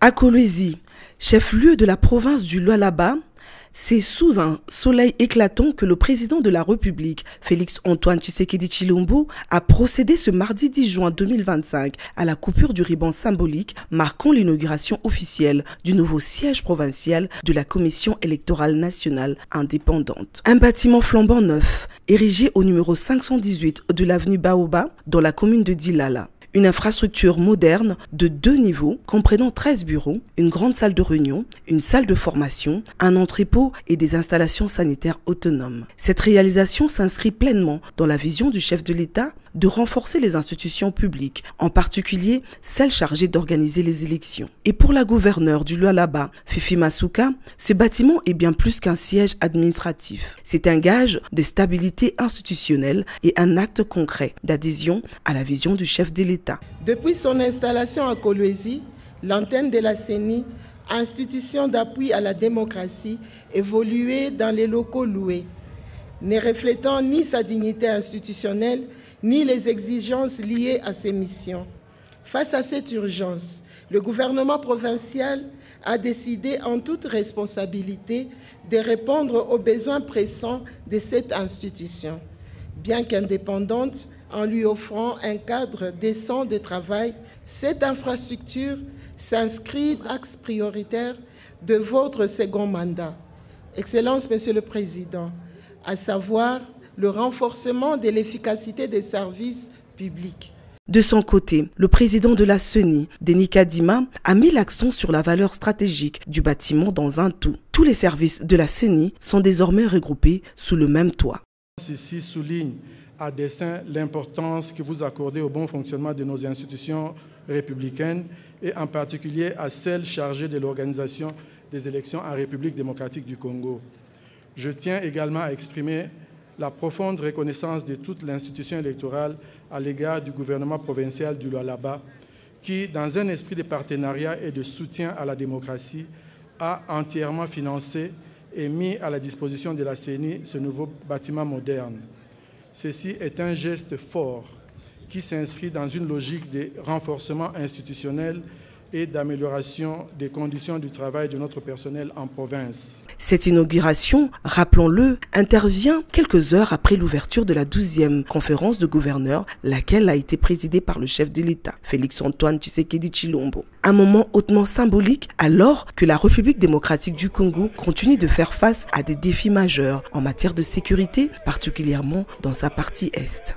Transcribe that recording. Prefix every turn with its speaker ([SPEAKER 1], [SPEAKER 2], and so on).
[SPEAKER 1] À Kolwezi, chef-lieu de la province du Lualaba, c'est sous un soleil éclatant que le président de la République, Félix-Antoine Tshisekedi Tshilombo, a procédé ce mardi 10 juin 2025 à la coupure du ruban symbolique marquant l'inauguration officielle du nouveau siège provincial de la Commission électorale nationale indépendante. Un bâtiment flambant neuf, érigé au numéro 518 de l'avenue Baoba, dans la commune de Dilala. Une infrastructure moderne de 2 niveaux, comprenant 13 bureaux, une grande salle de réunion, une salle de formation, un entrepôt et des installations sanitaires autonomes. Cette réalisation s'inscrit pleinement dans la vision du chef de l'État de renforcer les institutions publiques, en particulier celles chargées d'organiser les élections. Et pour la gouverneure du Lualaba, Fifi Masuka, ce bâtiment est bien plus qu'un siège administratif. C'est un gage de stabilité institutionnelle et un acte concret d'adhésion à la vision du chef de l'État.
[SPEAKER 2] Depuis son installation à Kolwezi, l'antenne de la CENI, institution d'appui à la démocratie, évoluait dans les locaux loués, ne reflétant ni sa dignité institutionnelle, ni les exigences liées à ses missions. Face à cette urgence, le gouvernement provincial a décidé en toute responsabilité de répondre aux besoins pressants de cette institution. Bien qu'indépendante, en lui offrant un cadre décent de travail, cette infrastructure s'inscrit dans l'axe prioritaire de votre second mandat. Excellence, Monsieur le Président, à savoir le renforcement de l'efficacité des services publics.
[SPEAKER 1] De son côté, le président de la CENI, Denis Kadima, a mis l'accent sur la valeur stratégique du bâtiment dans un tout. Tous les services de la CENI sont désormais regroupés sous le même toit.
[SPEAKER 3] Ceci souligne à dessein l'importance que vous accordez au bon fonctionnement de nos institutions républicaines et en particulier à celles chargées de l'organisation des élections en République démocratique du Congo. Je tiens également à exprimer la profonde reconnaissance de toute l'institution électorale à l'égard du gouvernement provincial du Lualaba, qui, dans un esprit de partenariat et de soutien à la démocratie, a entièrement financé et mis à la disposition de la CENI ce nouveau bâtiment moderne. Ceci est un geste fort qui s'inscrit dans une logique de renforcement institutionnel et d'amélioration des conditions du travail de notre personnel en province.
[SPEAKER 1] Cette inauguration, rappelons-le, intervient quelques heures après l'ouverture de la 12e conférence de gouverneurs, laquelle a été présidée par le chef de l'État, Félix-Antoine Tshisekedi Tshilombo. Un moment hautement symbolique alors que la République démocratique du Congo continue de faire face à des défis majeurs en matière de sécurité, particulièrement dans sa partie Est.